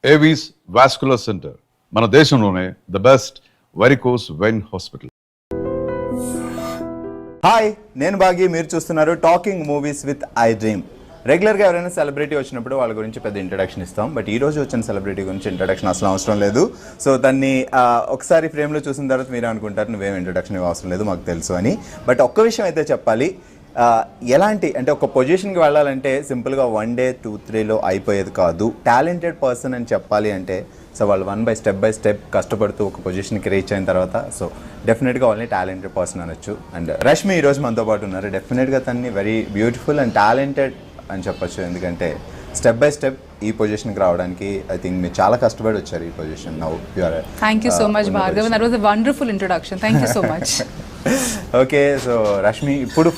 Avis vascular center మన దేశంలోనే the best varicose vein hospital. Hi, నేను భాగి, మీరు చూస్తున్నారు talking movies with I dream. రెగ్యులర్గా ఎవరైనా సెలబ్రిటీ వచ్చినప్పుడు వాళ్ళ గురించి పెద్ద ఇంట్రడక్షన్ ఇస్తాం, బట్ ఈ రోజు వచ్చిన సెలబ్రిటీ గురించి ఇంట్రడక్షన్ అసలు అవసరం లేదు. సో దాన్ని ఒకసారి ఫ్రేమ్లో చూసిన తర్వాత మీరే అనుకుంటారు నువ్వేం ఇంట్రడక్షన్ అవసరం లేదు మాకు తెలుసు అని. బట్ ఒక్క విషయం అయితే చెప్పాలి, ఎలాంటి అంటే ఒక పొజిషన్కి వెళ్ళాలంటే సింపుల్గా 1 day 2 3లో అయిపోయేది కాదు. టాలెంటెడ్ పర్సన్ అని చెప్పాలి అంటే సో వాళ్ళు స్టెప్ బై స్టెప్ కష్టపడుతూ ఒక పొజిషన్కి రీచ్ అయిన తర్వాత సో డెఫినెట్గా వాళ్ళని టాలెంటెడ్ పర్సన్ అనొచ్చు. అండ్ రష్మి ఈరోజు మనతో పాటు ఉన్నారు. డెఫినెట్గా తన్ని వెరీ బ్యూటిఫుల్ అండ్ టాలెంటెడ్ అని చెప్పొచ్చు, ఎందుకంటే స్టెప్ బై స్టెప్ ఈ పొజిషన్కి రావడానికి ఐ థింక్ మీరు చాలా కష్టపడి వచ్చారు ఈ position. Now you are. Thank you so much Bhargav, that was a wonderful introduction. Thank you so much. Okay, so Rashmi ఇప్పుడు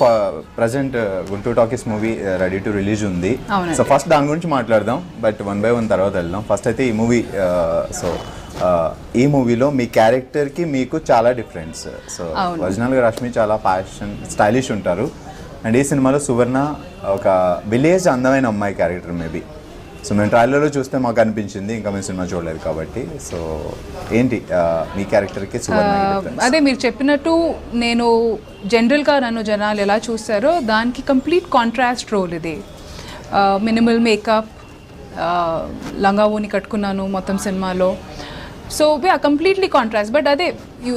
present Guntur Talkies movie ready to release ఉంది. సో ఫస్ట్ దాని గురించి మాట్లాడదాం, బట్ 1 by 1 తర్వాత వెళ్దాం. ఫస్ట్ అయితే ఈ మూవీ, సో ఈ మూవీలో మీ క్యారెక్టర్కి మీకు చాలా డిఫరెన్స్. సో ఒరిజినల్గా రష్మి చాలా ఫ్యాషన్ స్టైలిష్ ఉంటారు, అండ్ ఈ సినిమాలో సువర్ణ ఒక విలేజ్ అందమైన అమ్మాయి క్యారెక్టర్ మేబీ. సో మేము ట్రైలర్లో చూస్తే మాకు అనిపించింది, ఇంకా మేము సినిమా చూడలేదు కాబట్టి. సో ఏంటి మీ క్యారెక్టర్కి సువర్ణ? అదే మీరు చెప్పినట్టు, నేను జనరల్గా నన్ను జనాలు ఎలా చూస్తారో దానికి కంప్లీట్ కాంట్రాస్ట్ రోల్ ఇది. మినిమల్ మేకప్, లంగా ఓని కట్టుకున్నాను మొత్తం సినిమాలో. So completely contrast. బట్ అదే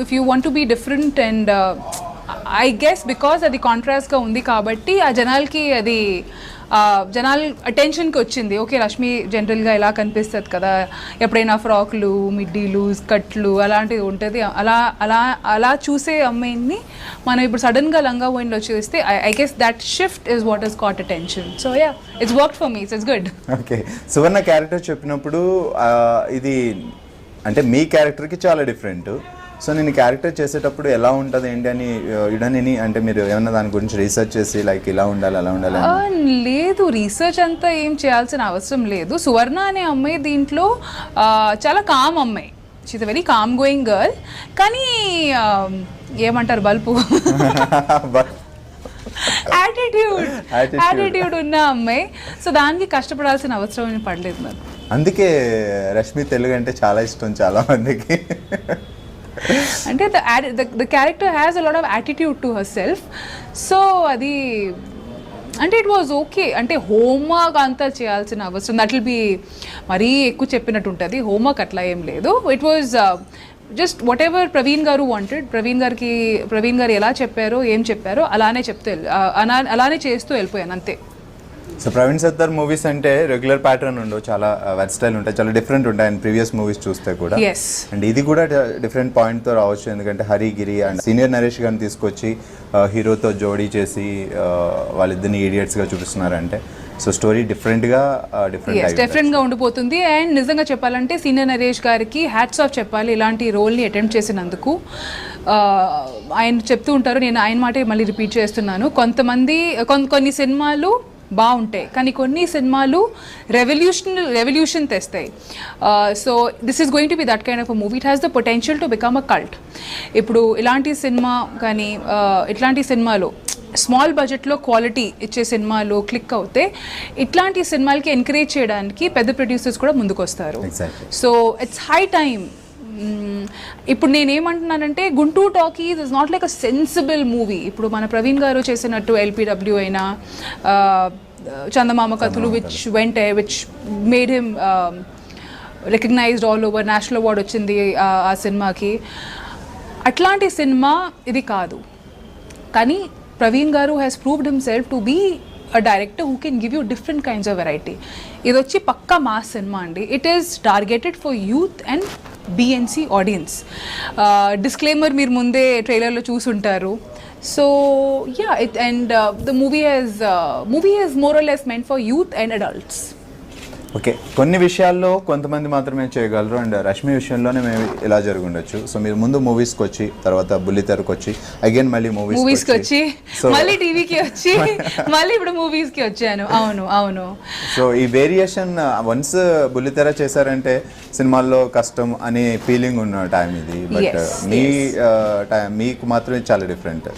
if you want to be different and I guess because అది కాంట్రాస్ట్గా ఉంది కాబట్టి ఆ జనాలకి అది జనాల అటెన్షన్కి వచ్చింది. ఓకే, రష్మి జనరల్గా ఎలా కనిపిస్తుంది కదా, ఎప్పుడైనా ఫ్రాక్లు, మిడ్డీలు, స్కర్ట్లు అలాంటివి ఉంటుంది. అలా చూసే అమ్మాయిని మనం ఇప్పుడు సడన్గా లంగా ఓయిన్లో చూస్తే I guess that shift is what is caught attention. So yeah, it's work for me, it's good. Okay, Suvarna character చెప్పినప్పుడు ఇది అంటే మీ క్యారెక్టర్కి చాలా డిఫరెంట్. సో నేను క్యారెక్టర్ చేసేటప్పుడు ఎలా ఉంటుంది ఏంటి అని ఇడని అంటే మీరు ఏమన్నా దాని గురించి రీసెర్చ్ చేసి లైక్ ఇలా ఉండాలి అలా ఉండాలి? లేదు, రీసెర్చ్ అంతా ఏం చేయాల్సిన అవసరం లేదు. సువర్ణ అనే అమ్మాయి దీంట్లో చాలా కామ్ అమ్మాయి. She's a very calm going girl, కానీ ఏమంటారు బల్పు యాటిట్యూడ్ ఉన్న అమ్మాయి. సో దానికి కష్టపడాల్సిన అవసరం ఏం పడలేదు నాకు. అందుకే రష్మి తెలుగు అంటే చాలా ఇష్టం చాలా మందికి. అంటే the character has a lot of attitude to herself. So అది అంటే ఇట్ వాజ్ ఓకే. అంటే హోంవర్క్ అంతా చేయాల్సిన అవసరం, దట్ విల్ బి మరీ ఎక్కువ చెప్పినట్టు ఉంటుంది. హోంవర్క్ అట్లా ఏం లేదు. It was just what ever Praveen గారు వాంటెడ్, ప్రవీణ్ గారు ఎలా చెప్పారో ఏం చెప్పారో అలానే చేస్తూ వెళ్ళిపోయాను అంతే. సో ప్రవీణ్ సత్తర్ మూవీస్ అంటే రెగ్యులర్ ప్యాటర్న్ ఉండవు, చాలా వెర్స్టైల్ ఉంటాయి, చాలా డిఫరెంట్ ఉంటాయి అండ్ ప్రీవియస్ మూవీస్ చూస్తే కూడా. అండ్ ఇది కూడా డిఫరెంట్ పాయింట్తో రావచ్చు, ఎందుకంటే హరిగిరి అండ్ సీనియర్ నరేష్ గారిని తీసుకొచ్చి హీరోతో జోడీ చేసి వాళ్ళిద్దరిని ఈడియట్స్గా చూపిస్తున్నారంటే సో స్టోరీ డిఫరెంట్గా ఉండిపోతుంది. అండ్ నిజంగా చెప్పాలంటే సీనియర్ నరేష్ గారికి హ్యాట్స్ ఆఫ్ చెప్పాలి, ఇలాంటి రోల్ని అటెంప్ట్ చేసినందుకు. ఆయన చెప్తూ ఉంటారు, నేను ఆయన మాటే మళ్ళీ రిపీట్ చేస్తున్నాను, కొంతమంది కొన్ని సినిమాలు బాగుంటాయి కానీ కొన్ని సినిమాలు రెవల్యూషన్ తెస్తాయి. So this is going to B that kind of a movie. It has the potential to become a cult. ఇప్పుడు ఇలాంటి సినిమా కానీ ఇట్లాంటి సినిమాలు స్మాల్ బడ్జెట్లో క్వాలిటీ ఇచ్చే సినిమాలు క్లిక్ అవుతే ఇట్లాంటి సినిమాలకి ఎంకరేజ్ చేయడానికి పెద్ద ప్రొడ్యూసర్స్ కూడా ముందుకు వస్తారు. So it's high time. ఇప్పుడు నేనేమంటున్నానంటే Guntur Talkies is not like a sensible movie. ఇప్పుడు మన ప్రవీణ్ గారు చేసినట్టు ఎల్పిడబ్ల్యూ అయినా Chandamama Kathalu which made him recognized all over, national award వచ్చింది ఆ సినిమాకి. అట్లాంటి సినిమా ఇది కాదు, కానీ Praveen garu has proved himself to be a director who can give you different kinds of variety. ఇది వచ్చి పక్కా మాస్ సినిమా అండి. It is targeted for youth and BNC audience. Disclaimer మీరు ముందే ట్రైలర్లో చూసుంటారు. So yeah, and the movie is more or less meant for youth and adults. Okay, కొన్ని విషయాల్లో కొంతమంది మాత్రమే చేయగలరు అండ్ రష్మి విషయంలోనే మేము ఇలా జరుగుండొచ్చు. సో మీరు ముందు మూవీస్కి వచ్చి తర్వాత బుల్లితెరకు వచ్చి అగైన్ మళ్ళీ మూవీస్కి వచ్చి మళ్ళీ టీవీకి వచ్చి మళ్ళీ ఇప్పుడు మూవీస్కి వచ్చాను. అవును. సో ఈ వేరియేషన్ వన్స్ బుల్లితెర చేశారంటే సినిమాల్లో కష్టం అనే ఫీలింగ్ ఉన్న టైం ఇది, బట్ మీకు మాత్రమే చాలా డిఫరెంట్.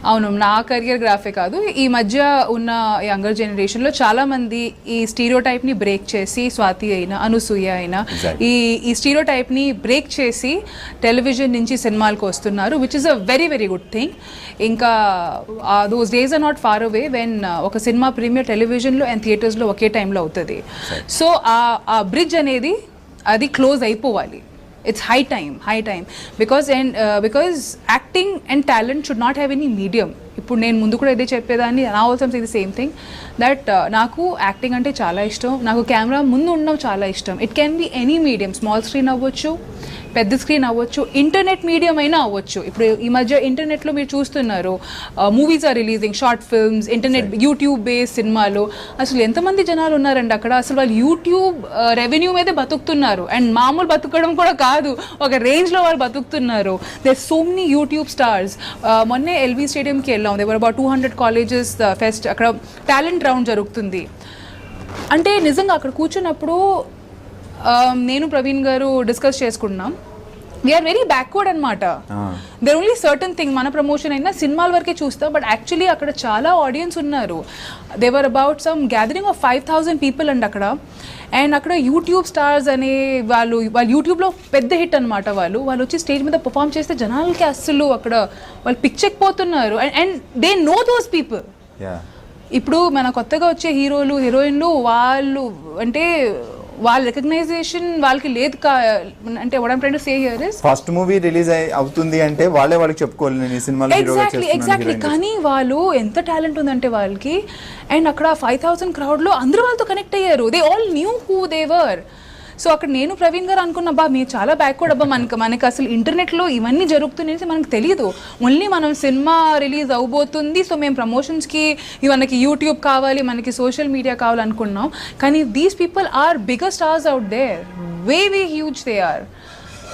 అవును, నా కెరియర్ గ్రాఫే కాదు, ఈ మధ్య ఉన్న యంగర్ జనరేషన్లో చాలామంది ఈ స్టీరియోటైప్ని బ్రేక్ చేసి చేసి స్వాతి అయినా అనసూయ అయినా ఈ స్టీరియో టైప్ని బ్రేక్ చేసి టెలివిజన్ నుంచి సినిమాలకు వస్తున్నారు, which is a very very good thing. ఇంకా those days are not far away when ఒక సినిమా ప్రీమియర్ టెలివిజన్లో అండ్ థియేటర్స్లో ఒకే టైంలో అవుతుంది. సో ఆ బ్రిడ్జ్ అనేది అది క్లోజ్ అయిపోవాలి. It's high time because acting and talent should not have any medium. ఇప్పుడు నేను ముందు కూడా ఇదే చెప్పేదాన్ని, నా also say the same thing that నాకు యాక్టింగ్ అంటే చాలా ఇష్టం, నాకు కెమెరా ముందు ఉండడం చాలా ఇష్టం. It can be any medium, small screen అవ్వచ్చు, పెద్ద స్క్రీన్ అవ్వచ్చు, ఇంటర్నెట్ మీడియం అయినా అవ్వచ్చు. ఇప్పుడు ఈ మధ్య ఇంటర్నెట్లో మీరు చూస్తున్నారు, movies are releasing, short films, internet, YouTube based సినిమాలు. అసలు ఎంతమంది జనాలు ఉన్నారండి అక్కడ, అసలు వాళ్ళు యూట్యూబ్ రెవెన్యూ మీదే బతుకుతున్నారు. అండ్ మామూలు బతుకడం కూడా కాదు, ఒక రేంజ్లో వాళ్ళు బతుకుతున్నారు. There so many YouTube stars. మొన్నే ఎల్బీ స్టేడియంకి వెళ్ళాం, దేవర్ అబౌట్ 200 కాలేజెస్ ఫెస్ట్, అక్కడ టాలెంట్ రౌండ్ జరుగుతుంది. అంటే నిజంగా అక్కడ కూర్చున్నప్పుడు నేను ప్రవీణ్ గారు డిస్కస్ చేసుకున్నాం, వీఆర్ వెరీ బ్యాక్వర్డ్ అనమాట. దేర్ ఓన్లీ సర్టన్ థింగ్, మన ప్రమోషన్ అయినా సినిమాల వరకే చూస్తాం, బట్ యాక్చువల్లీ అక్కడ చాలా ఆడియన్స్ ఉన్నారు. There were about some gathering of 5,000 people అండి అక్కడ. అండ్ అక్కడ యూట్యూబ్ స్టార్స్ అనే వాళ్ళు యూట్యూబ్లో పెద్ద హిట్ అనమాట. వాళ్ళు వచ్చి స్టేజ్ మీద పర్ఫామ్ చేస్తే జనాలకి అస్సలు అక్కడ వాళ్ళు పిచ్చెక్కిపోతున్నారు. And they know those people. ఇప్పుడు మన కొత్తగా వచ్చే హీరోలు హీరోయిన్లు వాళ్ళు అంటే వాళ్ళ రికగ్నైజేషన్ వాళ్ళకి లేదు. అంటే what I'm trying to say here is first movie release అవుతుంది అంటే వాళ్ళకి చెప్పుకోవాలి నేను ఈ సినిమాలో హీరోగా చేస్తున్నాను. ఎగ్జాక్ట్లీ. కానీ వాళ్ళు ఎంత టాలెంట్ ఉందంటే వాళ్ళకి, అండ్ అక్కడ 5,000 క్రౌడ్లో అందరూ వాళ్ళతో కనెక్ట్ అయ్యారు. They all new who they were. So అక్కడ నేను ప్రవీణ్ గారు అనుకున్నా, బా మీరు చాలా బ్యాక్వర్డ్ అబ్బా, మనకి అసలు ఇంటర్నెట్లో ఇవన్నీ జరుగుతున్నాయి మనకు తెలియదు. ఓన్లీ మనం సినిమా రిలీజ్ అవబోతుంది, సో మేము ప్రమోషన్స్కి మనకి యూట్యూబ్ కావాలి, మనకి సోషల్ మీడియా కావాలనుకున్నాం. కానీ these people are bigger stars out there, way huge they are.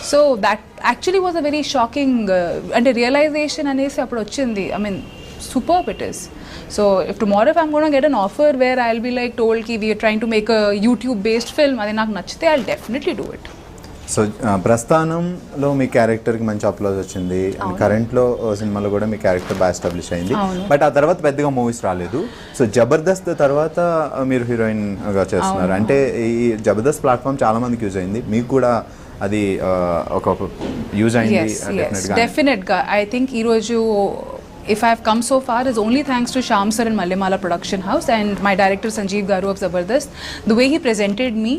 So that actually was a very shocking అంటే రియలైజేషన్ అనేసి అప్పుడు వచ్చింది. I mean superb it is. So if tomorrow if I'm going to get an offer where I'll be like told ki we are trying to make a YouTube based film, adi నాకు నచ్చితే I'll definitely do it. So ప్రస్థానంలో మీ క్యారెక్టర్కి మంచి applause వచ్చింది, కరెంట్లో సినిమాలో కూడా మీ character బాగా ఎస్టాబ్లిష్ అయింది. బట్ ఆ తర్వాత పెద్దగా మూవీస్ రాలేదు. సో జబర్దస్త్ తర్వాత మీరు హీరోయిన్గా చేస్తున్నారు. అంటే ఈ జబర్దస్త్ ప్లాట్ఫామ్ చాలా మందికి యూజ్ అయింది, మీకు కూడా అది ఒక యూజ్ అయింది డెఫినెట్గా. ఐ థింక్ ఈరోజు if I have come so far is only thanks to Shyam Sir and Mallemala Production House and my director Sanjeev Garu of Zabardast. The way he presented me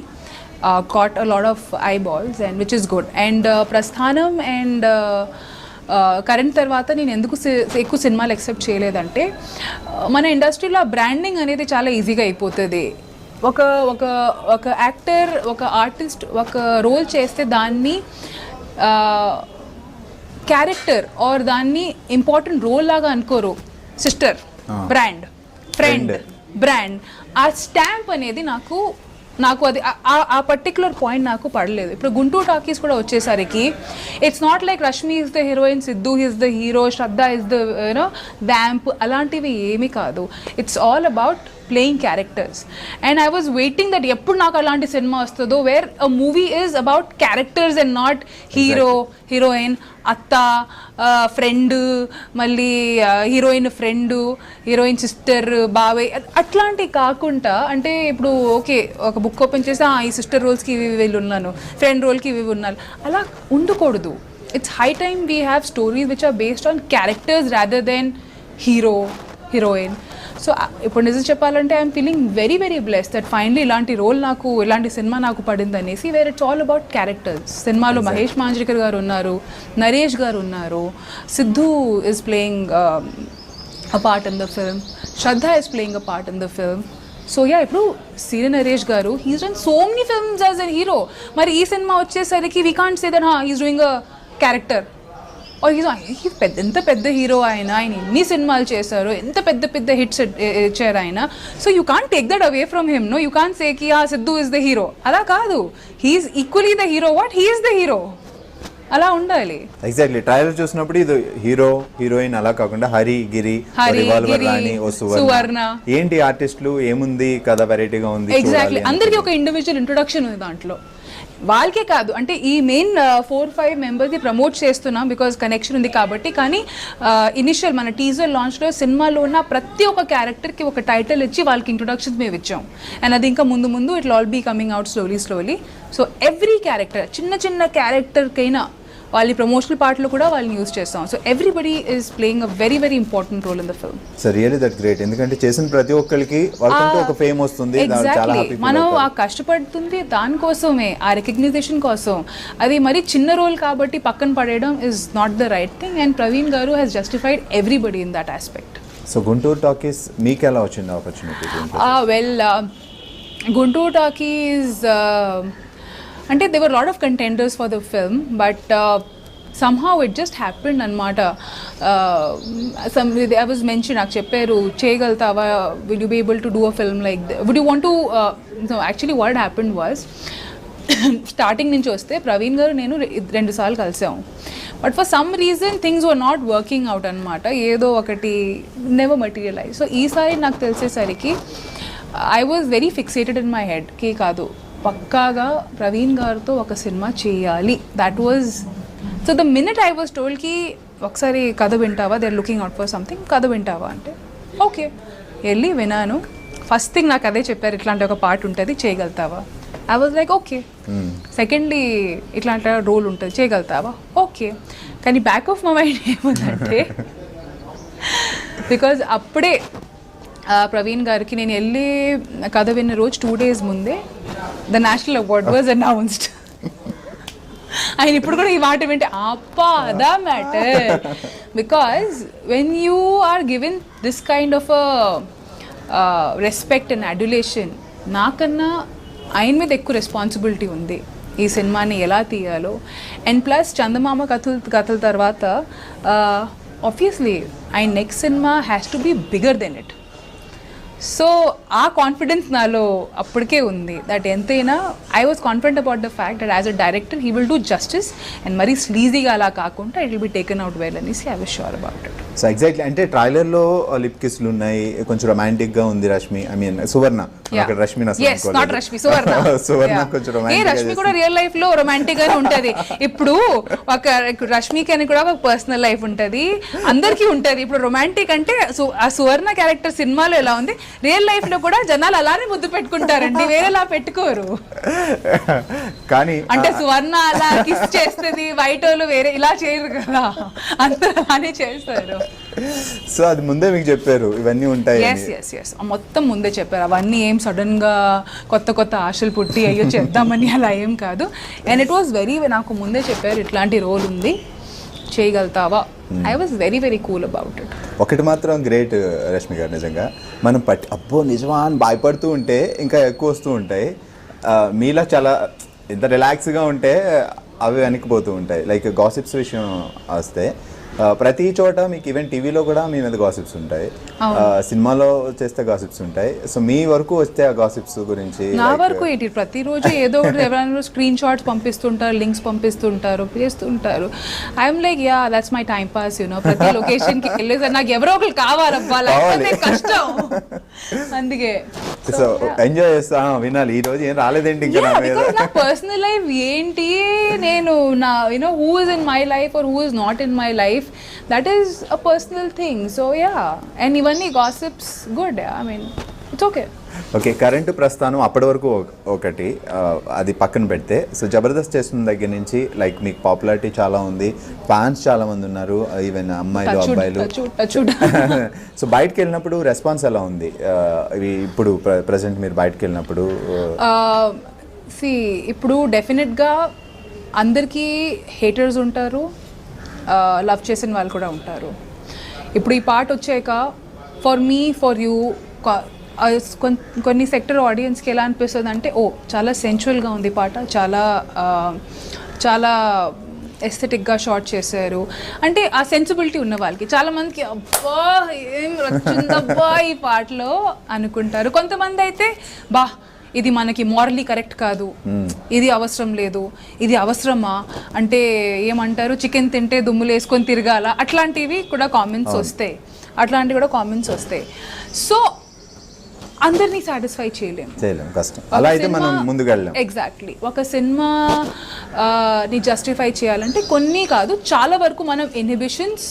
caught a lot of eyeballs, and which is good. And Prasthanam and current తర్వాత నేను ఎందుకు ఎక్కువ సినిమాలు except చేయలేదంటే, మన ఇండస్ట్రీలో branding అనేది చాలా ఈజీగా అయిపోతుంది. ఒక యాక్టర్, ఒక ఆర్టిస్ట్ ఒక రోల్ చేస్తే దాన్ని క్యారెక్టర్ ఆర్ దాన్ని ఇంపార్టెంట్ రోల్ లాగా అనుకోరు. సిస్టర్, బ్రాండ్, ఫ్రెండ్, బ్రాండ్, ఆ స్టాంప్ అనేది నాకు అది ఆ పర్టికులర్ పాయింట్ నాకు పడలేదు. ఇప్పుడు గుంటూరు టాకీస్ కూడా వచ్చేసరికి it's not like Rashmi is the heroine, Siddhu is the hero, Shraddha is the vamp, అలాంటివి ఏమీ కాదు. It's all about playing characters. And I was waiting that ఎప్పుడు నాకు అలాంటి సినిమా వస్తుందో where a movie is about characters and not hero, heroine, అత్త, friend, మళ్ళీ హీరోయిన్ ఫ్రెండ్, హీరోయిన్ సిస్టర్, బాబాయ్, అట్లాంటివి కాకుండా. అంటే ఇప్పుడు ఓకే ఒక బుక్ ఓపెన్ చేసి ఈ సిస్టర్ రోల్స్కి ఇవి వీళ్ళు ఉన్నాను, ఫ్రెండ్ రోల్కి ఇవి ఉన్నాను, అలా ఉండకూడదు. It's high time we have stories which are based on characters rather than hero, heroine. So ఇప్పుడు నిజం చెప్పాలంటే I'm feeling very very blessed that finally ఇలాంటి రోల్ నాకు, ఇలాంటి సినిమా నాకు పడింది అనేసి. Where it's all about characters. సినిమాలో మహేష్ మాంజ్రేకర్ గారు ఉన్నారు, నరేష్ గారు ఉన్నారు, Siddhu is playing a part in the film, Shraddha is playing a part in the film. So yeah, ఇప్పుడు సీరియల్ నరేష్ గారు he's done so many films as a hero. మరి ఈ సినిమా వచ్చేసరికి we can't say that he's doing a character. ఎంత పెద్ద hero ఆయన ఎన్ని సినిమాలు చేశారు, ఎంత పెద్ద హిట్స్ ఇచ్చారు ఆయన. So you can't take that away from him. No, you can't say కి సిద్ధు ఇస్ ద హీరో. అలా కాదు, he's equally the hero what he's the hero. అలా ఉండాలి. ఎగ్జాక్ట్లీ. ట్రైలర్ చూసినప్పుడు ఇది హీరో, హీరోయిన్ అలా కాకుండా హరి, గిరి, రాణి, ఓ సువర్ణ, ఏంటి ఆర్టిస్టులు, ఏముంది కథ, వెరైటీగా ఉంది. ఎగ్జాక్ట్లీ. అందరికీ ఒక ఇండివిజువల్ ఇంట్రొడక్షన్ ఉంది దాంట్లో. వాళ్ళకే కాదు, అంటే ఈ మెయిన్ 4-5 మెంబర్స్ని ప్రమోట్ చేస్తున్నాం బికాజ్ కనెక్షన్ ఉంది కాబట్టి. కానీ ఇనిషియల్ మన టీజర్ లాంచ్లో సినిమాలో ఉన్న ప్రతి ఒక్క క్యారెక్టర్కి ఒక టైటిల్ ఇచ్చి వాళ్ళకి ఇంట్రొడక్షన్స్ మేము ఇచ్చాం. అండ్ అది ఇంకా ముందు ముందు it all be coming out slowly. So every character, చిన్న చిన్న క్యారెక్టర్కైనా వాళ్ళ ప్రమోషనల్ పార్ట్లో కూడా వాళ్ళని యూజ్ చేస్తాం. So everybody is playing a very very important role in the film. So really that great. ఎందుకంటే చేసిన ప్రతి ఒక్కరికి వాళ్ళకంటూ ఒక ఫేమ్ వస్తుంది. చాలా హ్యాపీ. మనం ఆ కష్టపడుతుంది దానికోసమే, ఆ రికగ్నైజేషన్ కోసం. అది మరి చిన్న రోల్ కాబట్టి పక్కన పడేయడం is not the right thing. And Praveen garu has justified everybody in that aspect. So Guntur Talkies మీకు ఎలా వచ్చింది ఆపర్చునిటీ? వెల్, గుంటూరు టాకీస్ అంటే there were a lot of contenders for the film, but somehow it just happened అనమాట. I was mentioned, నాకు చెప్పారు చేయగలుగుతావా, will you be able to do a film like that, would you want to no, actually what happened was starting నుంచి వస్తే ప్రవీణ్ గారు నేను 2 సార్లు కలిసాము. But for some reason things were not working out అనమాట. ఏదో ఒకటి నెవర్ మెటీరియలైజ్. సో ఈసారి నాకు తెలిసేసరికి I was very fixated in my head కి కాదు, పక్కాగా ప్రవీణ్ గారితో ఒక సినిమా చేయాలి. That was so the minute I was టోల్డ్కి ఒకసారి కథ వింటావా, they are looking out for something, కథ వింటావా అంటే ఓకే వెళ్ళి విన్నాను. ఫస్ట్ థింగ్ నాకు అదే చెప్పారు, ఇట్లాంటి ఒక పార్ట్ ఉంటుంది చేయగలుగుతావా. I was like okay. Secondly ఇట్లాంటి రోల్ ఉంటుంది చేయగలుగుతావా, ఓకే. కానీ బ్యాక్ ఆఫ్ మై మైండ్ ఏముందంటే బికాజ్ అప్పుడే ప్రవీణ్ గారికి నేను వెళ్ళి కథ విన్న రోజు 2 days ముందే the national award was announced. ఆయన ఇప్పుడు కూడా ఈ మాట వింటే అప్పా దా matter. Because when you are given this kind of respect and adulation, నాకన్నా ఆయన మీద ఎక్కువ రెస్పాన్సిబిలిటీ ఉంది ఈ సినిమాని ఎలా తీయాలో. అండ్ ప్లస్ చందమామ కథల తర్వాత ఆబ్వియస్లీ ఆయన నెక్స్ట్ సినిమా has to be bigger than it. So ఆ కాన్ఫిడెన్స్ నాలో అప్పటికే ఉంది. దట్ ఎంతైనా I was confident about the fact that as a director he will do justice and మరీ స్లీజీగా అలా కాకుండా it will be taken out well అనేసి I was sure about it. So exactly అంటే ట్రైలర్లో లిప్ కిస్లు ఉన్నాయి, కొంచెం రొమాంటిక్గా ఉంది రష్మి, ఐ మీన్ సువర్ణ. అక్కడ రష్మి సువర్ణ కొంచెం రొమాంటిక్. రష్మి కూడా రియల్ లైఫ్ లో రొమాంటిక్ గానే ఉంటది. ఇప్పుడు ఒక రష్మికి అని కూడా ఒక పర్సనల్ లైఫ్ ఉంటది, అందరికీ ఉంటది. ఇప్పుడు రొమాంటిక్ అంటే ఆ సువర్ణ క్యారెక్టర్ సినిమాలో ఎలా ఉంది, రియల్ లైఫ్ లో కూడా జనాలు అలానే ముద్దు పెట్టుకుంటారండి, వేరేలా పెట్టుకోరు. కానీ అంటే సువర్ణ అలా కిస్ చేస్తుంది, వైట్ వాళ్ళు వేరే ఇలా చేయరు కదా, అందరూ అలానే చేస్తారు. సో అది ముందే మీకు చెప్పారు ఇవన్నీ ఉంటాయి? ఎస్ మొత్తం ముందే చెప్పారు. అవన్నీ ఏం సడన్ గా కొత్త ఆశలు పుట్టి అయ్యో చేద్దామని అలా ఏం కాదు. అండ్ ఇట్ వాస్ వెరీ, నాకు ముందే చెప్పారు ఇట్లాంటి రోల్ ఉంది చేయగలుగుతావా. I was very very cool about it. ఒకటి మాత్రం గ్రేట్ రష్మి గారు, నిజంగా మనం అబ్బో నిజమా అని భయపడుతూ ఉంటే ఇంకా ఎక్కువ వస్తూ ఉంటాయి. మీలా చాలా ఎంత రిలాక్స్గా ఉంటే అవి వెనక్కిపోతూ ఉంటాయి. లైక్ గాసిప్స్ విషయం వస్తే ప్రతి చోట మీకు ఈవెన్ టీవీలో కూడా మీ మీద గాసిప్స్ ఉంటాయి, సినిమాలో చేస్తే గాసిప్స్ ఉంటాయి. సో మీ వరకు వస్తే ఆ గాసిప్స్ గురించి? నా వరకు ఏంటి, ప్రతిరోజు ఏదో ఒకటి ఎవరైనా స్క్రీన్ షాట్స్ పంపిస్తుంటారు, లింక్స్ పంపిస్తుంటారు, చేస్తుంటారు. I'm like yeah that's my time pass, you know. ప్రతి లొకేషన్ కి వెళ్ళేసరి నాకు ఎవరో ఒకరు కావాలబ్బా, లేకపోతే కష్టం. అందుకే సో ఎంజాయ్ చేస్తా వినాలి. ఈ రోజు ఏం రాలేదేంటి ఇంకా నా మీద? నా పర్సనల్ లైఫ్ ఏంటి, నేను నా you know who is in my life or who is not in my life, that is a personal thing. So yeah, and even gossips good, I mean it's okay. Okay, current ప్రస్థానం అప్పటి వరకు ఒకటి, అది పక్కన పెడితే సో జబర్దస్త్ చేస్తున్న దగ్గర నుంచి లైక్ మీకు పాపులారిటీ చాలా ఉంది, ఫ్యాన్స్ చాలా మంది ఉన్నారు, ఈవెన్ అమ్మాయిలు అబ్బాయిలు. సో బయటకు వెళ్ళినప్పుడు రెస్పాన్స్ ఎలా ఉంది ఇప్పుడు ప్రజెంట్ మీరు బయటకు వెళ్ళినప్పుడు? ఇప్పుడు డెఫినెట్గా అందరికీ హేటర్స్ ఉంటారు, లవ్ చేసిన వాళ్ళు కూడా ఉంటారు. ఇప్పుడు ఈ పాట వచ్చాక ఫర్ మీ ఫర్ యూ కొన్ని సెక్టర్ ఆడియన్స్కి ఎలా అనిపిస్తుంది అంటే ఓ చాలా సెన్చువల్గా ఉంది పాట, చాలా చాలా ఎస్థెటిక్గా షార్ట్ చేశారు అంటే ఆ సెన్సిబిలిటీ ఉన్న వాళ్ళకి. చాలామందికి అబ్బా ఏం వచ్చిందబ్బా ఈ పాటలో అనుకుంటారు. కొంతమంది అయితే బా ఇది మనకి మోరల్లీ కరెక్ట్ కాదు, ఇది అవసరం లేదు, ఇది అవసరమా అంటే ఏమంటారు చికెన్ తింటే దుమ్ములు వేసుకొని తిరగాల, అట్లాంటివి కూడా కామెంట్స్ వస్తాయి. సో అందరినీ సాటిస్ఫై చేయలేము. కష్టం. అలా అయితే మనం ముందుకు వెళ్ళాం. ఎగ్జాక్ట్లీ. ఒక సినిమా ని జస్టిఫై చేయాలంటే కొన్ని కాదు, చాలా వరకు మనం inhibitions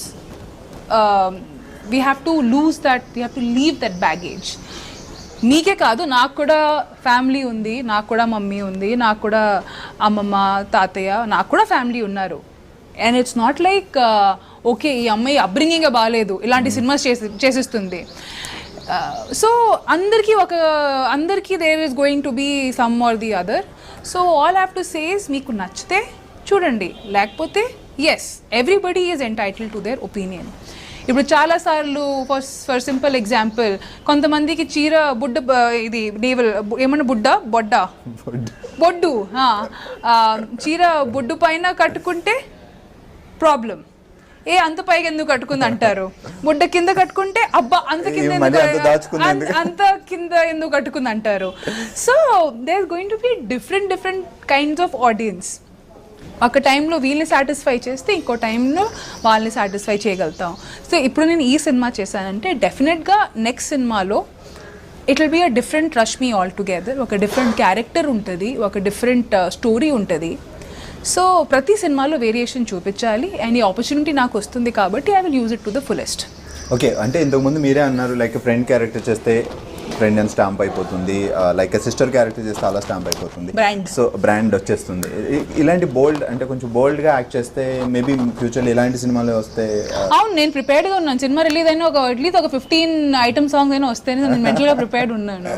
we have to lose that, we have to leave that baggage. మీకే కాదు, నాకు కూడా ఫ్యామిలీ ఉంది, నాకు కూడా మమ్మీ ఉంది, నాకు కూడా అమ్మమ్మ తాతయ్య, నాకు కూడా ఫ్యామిలీ ఉన్నారు. And it's not like okay ఈ అమ్మాయి అబ్రింగింగే బాగాలేదు ఇలాంటి సినిమాస్ చేసిస్తుంది. సో అందరికీ there is going to be some or the other. So all have to says మీకు నచ్చితే చూడండి, లేకపోతే yes everybody is entitle to their opinion. ఇప్పుడు చాలాసార్లు ఫర్ సింపుల్ ఎగ్జాంపుల్, కొంతమందికి చీర ఇది నేవల్ ఏమన్నా బొడ్డు చీర బొడ్డు పైన కట్టుకుంటే ప్రాబ్లం, అంత పైకి ఎందుకు కట్టుకుంది అంటారు. బుడ్డ కింద కట్టుకుంటే అబ్బా అంత కింద అంత కింద ఎందుకు కట్టుకుంది అంటారు. So there going to be different kinds of audience. ఒక టైంలో వీళ్ళని సాటిస్ఫై చేస్తే ఇంకో టైంలో వాళ్ళని సాటిస్ఫై చేయగలుగుతాం. సో ఇప్పుడు నేను ఈ సినిమా చేశానంటే డెఫినెట్గా నెక్స్ట్ సినిమాలో it will be a different Rashmi all together. ఒక డిఫరెంట్ క్యారెక్టర్ ఉంటుంది, ఒక డిఫరెంట్ స్టోరీ ఉంటుంది. సో ప్రతి సినిమాలో వేరియేషన్ చూపించాలి అండ్ ఈ ఆపర్చునిటీ నాకు వస్తుంది కాబట్టి I will use it to the fullest. Okay, అంటే ఇంతకుముందు మీరే అన్నారు లైక్ ఫ్రెండ్ క్యారెక్టర్ చేస్తే ఫ్రెండ్ అని స్టాంప్ అయిపోతుంది, లైక్ సిస్టర్ క్యారెక్టర్ చేస్తే అలా స్టాంప్ అయిపోతుంది, సో బ్రాండ్ వచ్చేస్తుంది. ఇలాంటి బోల్డ్ అంటే కొంచెం బోల్డ్గా యాక్ట్ చేస్తే మేబీ ఫ్యూచర్లో ఇలాంటి సినిమాలు వస్తే. అవును, నేను ప్రిపేర్డ్గా ఉన్నాను. సినిమా రిలీజ్ అయినా అట్లీస్ట్ ఒక 15 ఐటమ్ సాంగ్స్ అయినా వస్తేనే నేను మెంటల్గా ప్రిపేర్డ్ ఉన్నాను.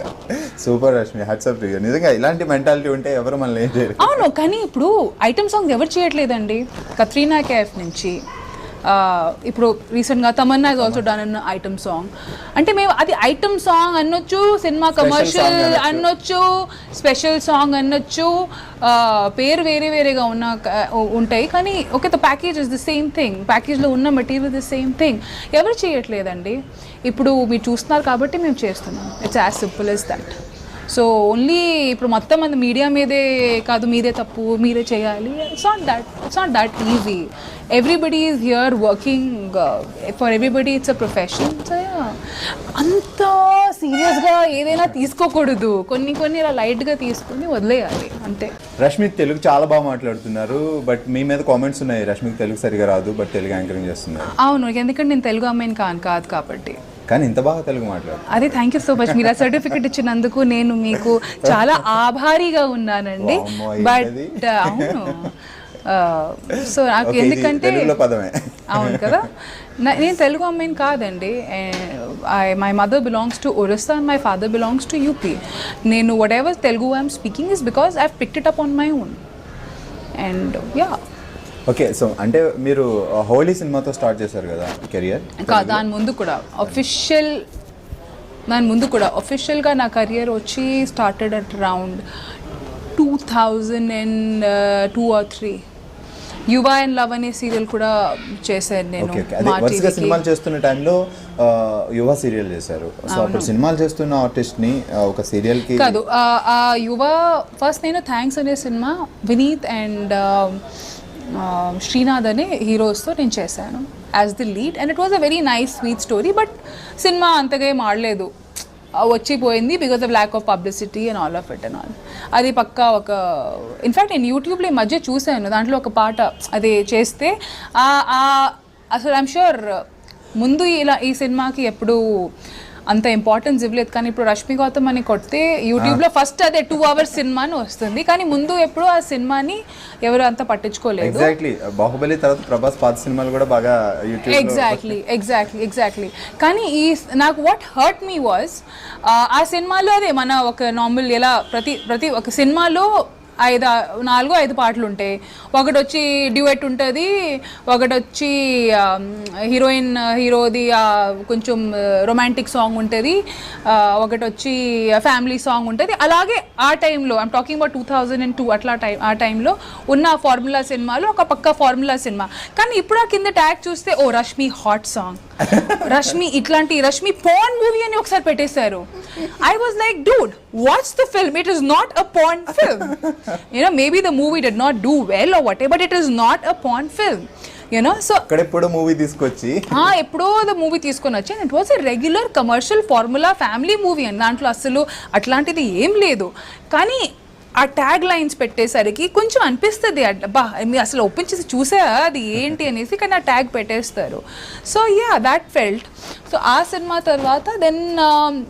Super Rashmi, hats off to you. నిజంగా ఇలాంటి మెంటాలిటీ ఉంటే ఎవరు మనల్ని ఏం చేయరు. అవును, కానీ ఇప్పుడు ఐటమ్ సాంగ్స్ ఎవరు చేయట్లేదండి. కత్రీనా కేఫ్ నుంచి ఇప్పుడు రీసెంట్గా Tamannaah is also done an item song. అంటే మేము అది ఐటమ్ సాంగ్ అనొచ్చు, సినిమా కమర్షియల్ అనొచ్చు, స్పెషల్ సాంగ్ అనొచ్చు, పేరు వేరేగా ఉంటాయి. కానీ okay, the package is the same thing, ప్యాకేజ్లో ఉన్న మెటీరియల్ ద సేమ్ థింగ్. ఎవరు చేయట్లేదండి. ఇప్పుడు మీరు చూస్తున్నారు కాబట్టి మేము చేస్తున్నాం. It's as simple as that. So only ఇప్పుడు మొత్తం మంది మీడియా మీదే కాదు, మీదే తప్పు, మీరే చేయాలి. It's not that easy. Everybody is here working for everybody. It's a profession. So అంత సీరియస్గా ఏదైనా తీసుకోకూడదు. కొన్ని ఇలా లైట్గా తీసుకుని వదిలేయాలి అంతే. రష్మికి తెలుగు చాలా బాగా మాట్లాడుతున్నారు, బట్ మీ మీద కామెంట్స్ ఉన్నాయి రష్మికి తెలుగు సరిగా రాదు బట్ తెలుగు యాంకరింగ్ చేస్తున్నారు. అవును, ఎందుకంటే నేను తెలుగు అమ్మాయిని కాదు కాబట్టి. కానీ ఇంత బాగా తెలుగు మాట్లాడు. అదే, థ్యాంక్ యూ సో మచ్. మీరు ఆ సర్టిఫికెట్ ఇచ్చినందుకు నేను మీకు చాలా ఆభారీగా ఉన్నానండి. బట్ అవును, సో నాకు ఎందుకంటే అవును కదా, నేను తెలుగు అమ్మాయిని కాదండి. My mother belongs to Orissa and my father belongs to UP. నేను whatever Telugu I'm speaking is because I picked it up on my own. And yeah, okay. So అంటే మీరు హోలీ సినిమాతో స్టార్ట్ చేశారు కదా కెరియర్? దాని ముందు కూడా అఫీషియల్గా నా కెరియర్ వచ్చి started at around 2002 or 3. యువా and love అనే సీరియల్ కూడా చేశాను నేను. సినిమాలు చేస్తున్న టైంలో యువ సీరియల్ చేశారు. సో అప్పుడు సినిమాలు చేస్తున్న ఆర్టిస్ట్ని ఒక సీరియల్కి కాదు, యువ ఫస్ట్ నేను థ్యాంక్స్ అనే సినిమా వినీత్ అండ్ శ్రీనాథ్ అనే హీరోస్తో నేను చేశాను as the lead. And it was a very nice sweet story. But సినిమా అంతగా ఏం ఆడలేదు, వచ్చిపోయింది because of lack of publicity and all of it and all. అది పక్కా ఒక ఇన్ఫ్యాక్ట్ నేను యూట్యూబ్లో ఈ మధ్య చూశాను, దాంట్లో ఒక పాట అది చేస్తే అసలు ఐఎమ్ షూర్ ముందు ఈ సినిమాకి ఎప్పుడు అంత ఇంపార్టెన్స్ ఇవ్వలేదు. కానీ ఇప్పుడు రష్మి గౌతమ్ అని కొడితే యూట్యూబ్లో ఫస్ట్ అదే 2 hours సినిమా అని వస్తుంది. కానీ ముందు ఎప్పుడు ఆ సినిమాని ఎవరు అంత పట్టించుకోలేదు. ఎగ్జాక్ట్లీ, బాహుబలి తర్వాత ప్రభాస్ పాత సినిమాలు కూడా బాగా యూట్యూబ్. ఎగ్జాక్ట్లీ. కానీ నాకు వాట్ హర్ట్ మీ వాజ్ ఆ సినిమాలో అదే మన ఒక నార్మల్ ఎలా ప్రతి ఒక సినిమాలో 4-5 పాటలు ఉంటాయి. ఒకటి వచ్చి డ్యూయెట్ ఉంటుంది, ఒకటి వచ్చి హీరోది కొంచెం రొమాంటిక్ సాంగ్ ఉంటుంది, ఒకటి వచ్చి ఫ్యామిలీ సాంగ్ ఉంటుంది. అలాగే ఆ టైంలో ఐమ్ టాకింగ్ అబౌట్ 2002 అట్లా ఆ టైంలో ఉన్న ఫార్ములా సినిమాలో ఒక పక్క ఫార్ములా సినిమా. కానీ ఇప్పుడు ఆ కింద ట్యాగ్ చూస్తే ఓ Rashmi hot song, Rashmi porn movie అని ఒకసారి పెట్టేశారు. I was like, dude, watch the film. It is not a porn film. Maybe the movie did not do well or whatever, but it is not a porn film. You know. So అక్కడెప్పుడు movie తీసుకొచ్చి ఎప్పుడో movie తీసుకొని వచ్చి it was a regular commercial formula family movie అని, దాంట్లో అసలు అట్లాంటిది ఏం లేదు. కానీ ఆ ట్యాగ్ లైన్స్ పెట్టేసరికి కొంచెం అనిపిస్తుంది, అబ్బా మీరు అసలు ఓపెన్ చేసి చూసా అది ఏంటి అనేసి, కానీ ఆ ట్యాగ్ పెట్టేస్తారు. So that felt. సో ఆ సినిమా తర్వాత then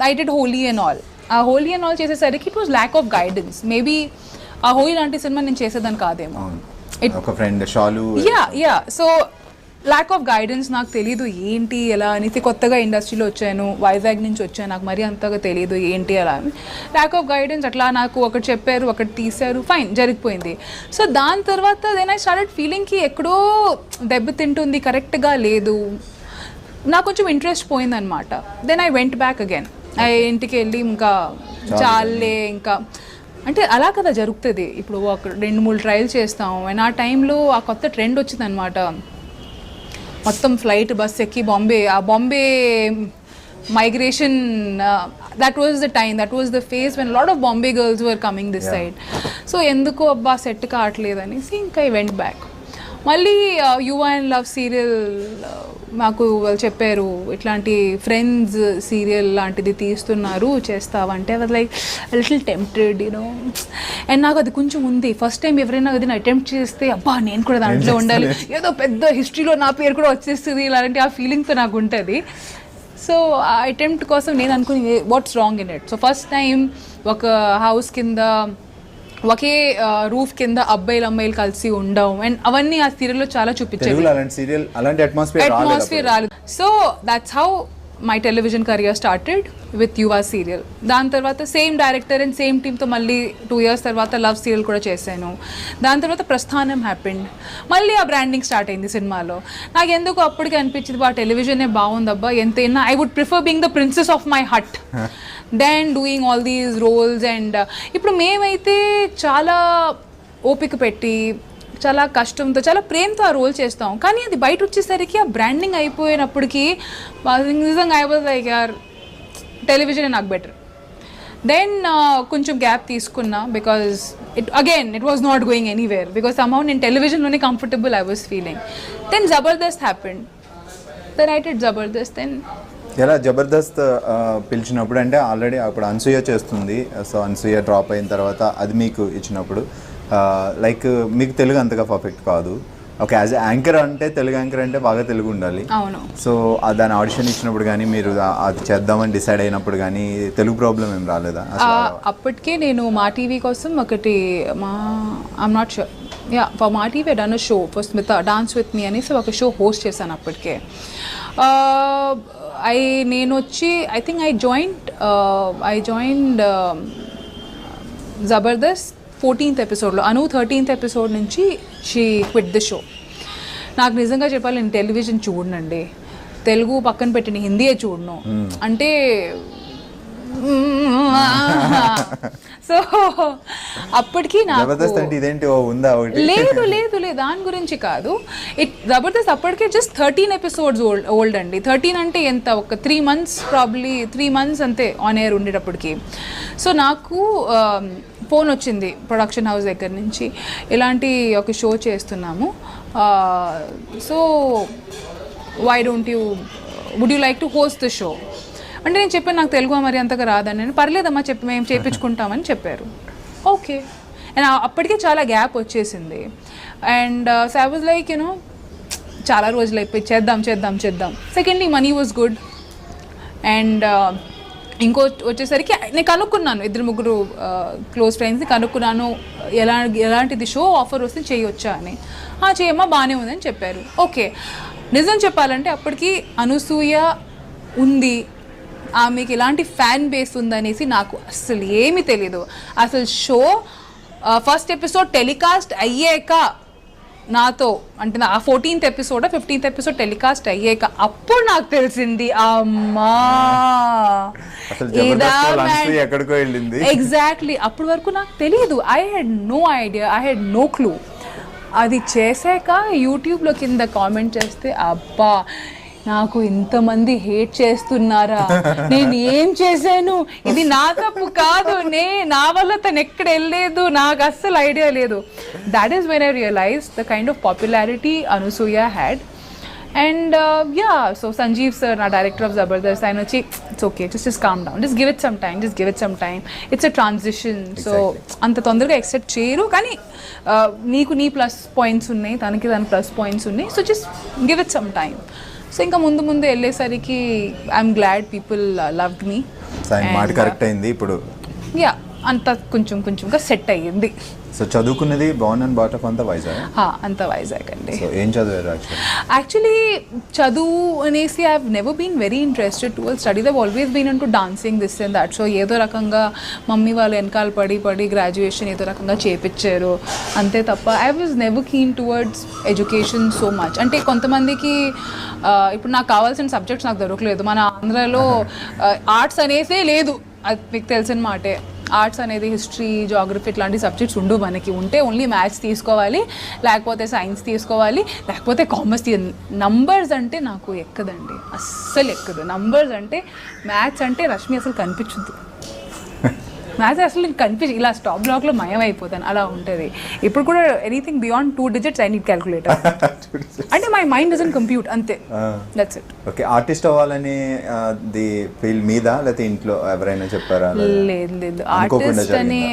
I did Holi and all. ఆ హోలీ అండ్ ఆల్ చేసేసరికి it was lack of guidance. Maybe ఆ హోలీ లాంటి సినిమా నేను చేసేదాన్ని కాదేమో. ఒక friend Shalu so lack of guidance, నాకు తెలీదు ఏంటి ఎలా అనేసి. కొత్తగా ఇండస్ట్రీలో వచ్చాను, వైజాగ్ నుంచి వచ్చాను, నాకు మరీ అంతగా తెలియదు ఏంటి ఎలా అని. ల్యాక్ ఆఫ్ గైడెన్స్, అట్లా నాకు ఒకటి చెప్పారు ఒకటి తీశారు, ఫైన్ జరిగిపోయింది. సో దాని తర్వాత దెన్ ఐ స్టార్టెడ్ ఫీలింగ్కి ఎక్కడో దెబ్బ తింటుంది, కరెక్ట్గా లేదు, నాకు కొంచెం ఇంట్రెస్ట్ పోయిందనమాట. Then I went back again. ఇంటికి వెళ్ళి ఇంకా చాలే ఇంకా అంటే అలా కదా జరుగుతుంది. ఇప్పుడు ఒక 2-3 ట్రయల్స్ చేస్తాం, అండ్ ఆ టైంలో ఆ కొత్త ట్రెండ్ వచ్చింది అనమాట. మొత్తం ఫ్లైట్ బస్ ఎక్కి Bombay migration, that was the time, that was the phase when lot of Bombay girls were coming this side. So ఎందుకు అబ్బా సెట్ కావట్లేదు అనేసి ఇంకా ఐ వెంట్ బ్యాక్. మళ్ళీ యు అండ్ లవ్ సీరియల్ మాకు వాళ్ళు చెప్పారు, ఇట్లాంటి ఫ్రెండ్స్ సీరియల్ లాంటిది తీస్తున్నారు, చేస్తావంటే అది like little tempted you know. And నాకు అది కొంచెం ఉంది, ఫస్ట్ టైం ఎవరైనా అది అటెంప్ట్ చేస్తే అబ్బా నేను కూడా దాంట్లో ఉండాలి, ఏదో పెద్ద హిస్టరీలో నా పేరు కూడా వచ్చేస్తుంది ఇలాంటి ఆ ఫీలింగ్తో నాకు ఉంటుంది. సో ఆ అటెంప్ట్ కోసం నేను అనుకుని what's wrong in it. So first time ఒక హౌస్ కింద ఒకే రూఫ్ కింద అమ్మాయిలు కలిసి ఉండవు, అండ్ అవన్నీ ఆ సీరియల్లో చాలా చూపించారు. అట్మాస్ఫియర్ రాలేదు. So that's how my television career started with యువ సీరియల్. దాని తర్వాత సేమ్ డైరెక్టర్ అండ్ సేమ్ టీమ్తో మళ్ళీ 2 years తర్వాత లవ్ సీరియల్ కూడా చేశాను. దాని తర్వాత ప్రస్థానం హ్యాపెండ్, మళ్ళీ ఆ బ్రాండింగ్ స్టార్ట్ అయింది సినిమాలో. నాకు ఎందుకు అప్పటికి అనిపించింది ఆ టెలివిజనే బాగుందబ్బా, ఎంతైనా I would prefer being the princess of my hut then doing all these roles. And ఇప్పుడు మేమైతే చాలా ఓపిక పెట్టి చాలా కష్టంతో చాలా ప్రేమతో ఆ రోల్ చేస్తాం, కానీ అది బయట వచ్చేసరికి ఆ బ్రాండింగ్ అయిపోయినప్పటికీ నిజంగా ఐ వాజ్ లైక్ యార్ టెలివిజనే నాకు బెటర్. దెన్ కొంచెం గ్యాప్ తీసుకున్నా because it was not going anywhere, because somehow నేను టెలివిజన్లోనే comfortable I was feeling. Then Jabardasth happened, then I did Jabardasth. Then ఎలా జబర్దస్త్ పిలిచినప్పుడు అంటే ఆల్రెడీ అప్పుడు అనసూయ చేస్తుంది, సో అనసూయ డ్రాప్ అయిన తర్వాత అది మీకు ఇచ్చినప్పుడు లైక్ మీకు తెలుగు అంతగా పర్ఫెక్ట్ కాదు. ఓకే, యాజ్ యాంకర్ అంటే తెలుగు యాంకర్ అంటే బాగా తెలుగు ఉండాలి. అవును. సో దాని ఆడిషన్ ఇచ్చినప్పుడు కానీ మీరు అది చేద్దామని డిసైడ్ అయినప్పుడు కానీ తెలుగు ప్రాబ్లం ఏం రాలేదా? అప్పటికే నేను మా టీవీ కోసం ఒకటి I'm not sure for Maa TV done show for Smitha dance with me అనేసి ఒక షో హోస్ట్ చేశాను అప్పటికే. నేను వచ్చి I think I joined Jabardasth 14th ఎపిసోడ్లో. అను 13th ఎపిసోడ్ నుంచి షీ క్విట్ ది షో. నాకు నిజంగా చెప్పాలి, నేను టెలివిజన్ చూడనండి, తెలుగు పక్కన పెట్టిన హిందీయే చూడను. అంటే సో అప్పటికి నాకు లేదు లేదు లేదు దాని గురించి కాదు. జబర్దస్త్ అప్పటికే జస్ట్ 13 episodes ఓల్డ్ అండి. 13 అంటే ఎంత, ఒక 3 months ప్రాబ్లీ 3 months అంతే ఆన్ ఎయిర్ ఉండేటప్పటికి. సో నాకు ఫోన్ వచ్చింది ప్రొడక్షన్ హౌస్ దగ్గర నుంచి, ఇలాంటి ఒక షో చేస్తున్నాము, so why don't you would you like to host the show అంటే నేను చెప్పాను నాకు తెలుగు మరి అంతగా రాదని. నేను పర్లేదమ్మా చెప్పి మేము చేయించుకుంటామని చెప్పారు. ఓకే, అండ్ అప్పటికే చాలా గ్యాప్ వచ్చేసింది. And so I was like you know చాలా రోజులు అయిపోయి చేద్దాం. Secondly money was good. And ఇంకో వచ్చేసరికి నేను కనుక్కున్నాను, 2-3 క్లోజ్ ఫ్రెండ్స్ని కనుక్కున్నాను, ఎలాంటిది షో ఆఫర్ వస్తే చేయొచ్చా అని. చేయమ్మా బాగానే ఉందని చెప్పారు. ఓకే, నిజం చెప్పాలంటే అప్పటికి అనసూయ ఉంది, ఆమెకి ఇలాంటి ఫ్యాన్ బేస్ ఉందనేసి నాకు అసలు ఏమీ తెలీదు. అసలు షో ఫస్ట్ ఎపిసోడ్ టెలికాస్ట్ అయ్యాక నాతో అంటే ఆ 14th episode 15th episode telecast అయ్యాక అప్పుడు నాకు తెలిసింది అమ్మా ఎగ్జాక్ట్లీ. అప్పటి వరకు నాకు తెలియదు. I had no idea, I had no clue. అది చేశాక యూట్యూబ్లో కింద కామెంట్ చేస్తే అబ్బా నాకు ఇంతమంది హేట్ చేస్తున్నారా, నేను ఏం చేశాను, ఇది నా తప్పు కాదు, నా వల్ల తను ఎక్కడ వెళ్ళలేదు, నాకు అస్సలు ఐడియా లేదు. That is when I realize the kind of popularity Anasuya had. And so Sanjeev sir, our director of Zabardast, I know, it's okay, just calm down, just give it some time, it's a transition. So anta tondaraga accept cheyaru kani neeku nee plus points unnai, tanaki dan plus points unnai, so just give it some time. So inka mundu ellesariki I'm glad people loved me. సైన్ మాట correct అయింది ఇప్పుడు. Yeah, అంత కొంచెంగా set అయ్యింది. So చదువుకున్నది Born and బాటప్ అంతా వైజాగ్? అంత వైజాగ్ అండి. సో ఏం చదివారు యాక్చువల్లీ? చదువు అనేసి I have never been very interested towards study. I always been into dancing, this and that. So ఏదో రకంగా మమ్మీ వాళ్ళు వెనకాల పడి గ్రాడ్యుయేషన్ ఏదో రకంగా చేపించారు అంతే తప్ప I was never keen towards education so much. అంటే కొంతమందికి ఇప్పుడు నాకు కావాల్సిన సబ్జెక్ట్స్ నాకు దొరకలేదు. మన ఆంధ్రాలో ఆర్ట్స్ అనేసే లేదు, అది మీకు తెలిసిన మాటే. ఆర్ట్స్ అనేది హిస్టరీ, జాగ్రఫీ ఇట్లాంటి సబ్జెక్ట్స్ ఉండు. మనకి ఉంటే ఓన్లీ మ్యాథ్స్ తీసుకోవాలి, లేకపోతే సైన్స్ తీసుకోవాలి, లేకపోతే కామర్స్ నంబర్స్ అంటే నాకు ఎక్కదండి, అస్సలు ఎక్కదు. నంబర్స్ అంటే, మ్యాథ్స్ అంటే రష్మి అసలు కనిపించదు. మ్యాథ్స్ అసలు కనిపించి ఇలా స్టాప్ బ్లాక్లో మయం అయిపోతాను, అలా ఉంటుంది. ఇప్పుడు కూడా anything beyond 2 digits I need calculator. అంటే మై మైండ్ డజంట్ కంప్యూట్, అంతే, దట్స్ ఇట్. ఓకే, ఆర్టిస్ట్ అవ్వాలని ది ఫీల్డ్ మీద లేకపోతే ఇంట్లో ఎవరైనా చెప్పారా? లేదు, ఆర్టిస్ట్ అని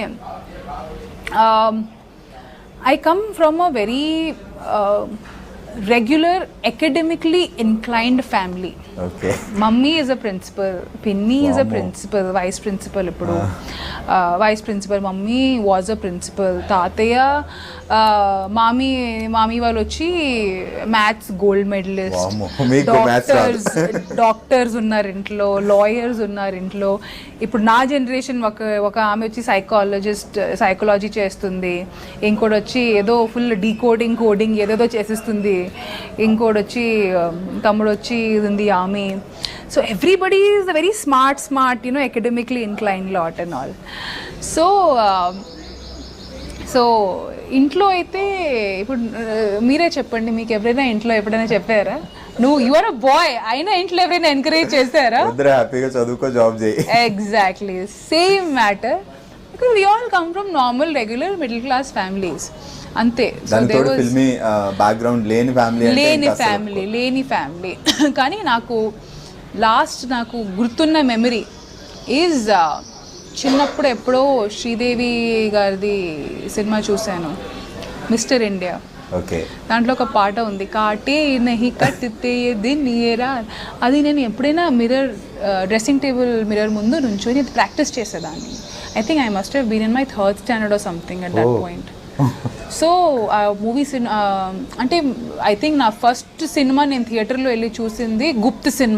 I come from a very regular academically inclined family. Okay. Mummy is a principal, పిన్ని is a principal, vice principal ఇప్పుడు, vice principal. Mummy was a principal. తాతయ్య మామీ వాళ్ళు వచ్చి మ్యాథ్స్ గోల్డ్ మెడలిస్ట్. డాక్టర్స్ ఉన్నారు ఇంట్లో, లాయర్స్ ఉన్నారు ఇంట్లో. ఇప్పుడు నా జనరేషన్ ఒక ఆమె వచ్చి సైకాలజీ చేస్తుంది, ఇంకోటి వచ్చి ఏదో ఫుల్ డీకోడింగ్ కోడింగ్ ఏదేదో చేసేస్తుంది, ఇంకోటి వచ్చి తమ్ముడు వచ్చి ఉంది ఆమె. So everybody is very smart, academically inclined lot and all. So ఇంట్లో అయితే ఇప్పుడు మీరే చెప్పండి, మీకు ఎవరైనా ఇంట్లో ఎప్పుడైనా చెప్పారా యు ఆర్ అ బాయ్ అయినా ఇంట్లో ఎవరైనా ఎంకరేజ్ చేశారా? హ్యాపీగా చదువుకో, జాబ్ చేయి. Exactly same matter, because we all come from normal regular middle class families, అంతే. లేని ఫ్యామిలీ. కానీ నాకు గుర్తున్న మెమరీ ఈజ్ చిన్నప్పుడు ఎప్పుడో శ్రీదేవి గారిది సినిమా చూశాను, మిస్టర్ ఇండియా. ఓకే, దాంట్లో ఒక పాట ఉంది, కాటే నహి కట్తే దిన్నియేరా. అది నేను ఎప్పుడైనా డ్రెస్సింగ్ టేబుల్ మిర్రర్ ముందు నుంచొని ప్రాక్టీస్ చేసేదాన్ని. I think I must have been in my 3rd standard or something at that point. So movies అంటే ఐ థింక్ నా ఫస్ట్ సినిమా నేను థియేటర్లో వెళ్ళి చూసింది గుప్త్ సినిమా.